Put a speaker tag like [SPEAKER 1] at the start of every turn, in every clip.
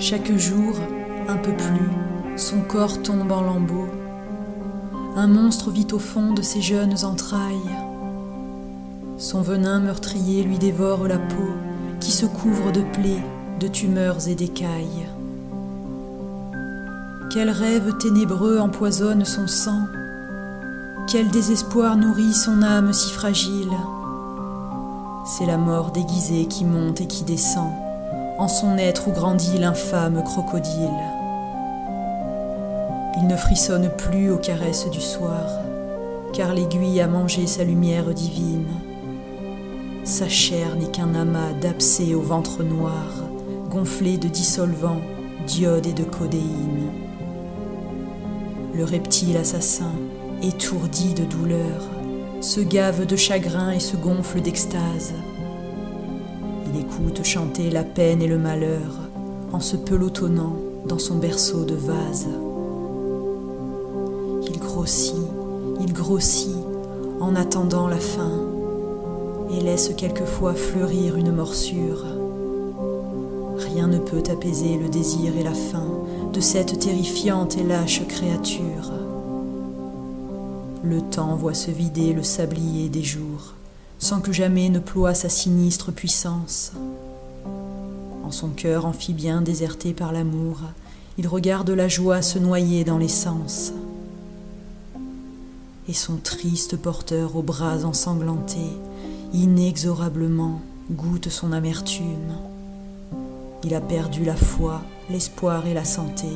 [SPEAKER 1] Chaque jour, un peu plus, son corps tombe en lambeaux. Un monstre vit au fond de ses jeunes entrailles. Son venin meurtrier lui dévore la peau, qui se couvre de plaies, de tumeurs et d'écailles. Quel rêve ténébreux empoisonne son sang? Quel désespoir nourrit son âme si fragile? C'est la mort déguisée qui monte et qui descend, en son être où grandit l'infâme crocodile. Il ne frissonne plus aux caresses du soir, car l'aiguille a mangé sa lumière divine. Sa chair n'est qu'un amas d'abcès au ventre noir, gonflé de dissolvants, d'iode et de codéine. Le reptile assassin, étourdi de douleur, se gave de chagrin et se gonfle d'extase. Il écoute chanter la peine et le malheur en se pelotonnant dans son berceau de vase. Il grossit en attendant la fin et laisse quelquefois fleurir une morsure. Rien ne peut apaiser le désir et la faim de cette terrifiante et lâche créature. Le temps voit se vider le sablier des jours, sans que jamais ne ploie sa sinistre puissance. En son cœur amphibien déserté par l'amour, il regarde la joie se noyer dans l'essence. Et son triste porteur aux bras ensanglantés, inexorablement goûte son amertume. Il a perdu la foi, l'espoir et la santé,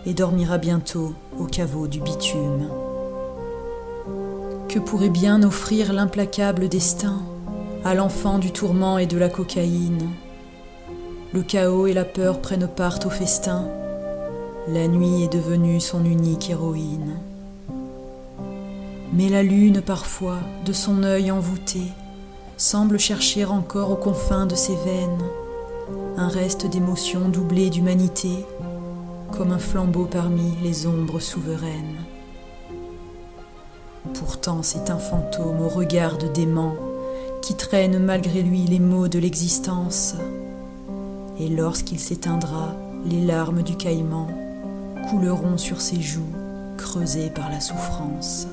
[SPEAKER 1] et dormira bientôt au caveau du bitume. Que pourrait bien offrir l'implacable destin à l'enfant du tourment et de la cocaïne? Le chaos et la peur prennent part au festin. La nuit est devenue son unique héroïne. Mais la lune, parfois, de son œil envoûté, semble chercher encore aux confins de ses veines un reste d'émotion doublé d'humanité, comme un flambeau parmi les ombres souveraines. Pourtant c'est un fantôme au regard de dément qui traîne malgré lui les maux de l'existence. Et lorsqu'il s'éteindra, les larmes du caïman couleront sur ses joues creusées par la souffrance.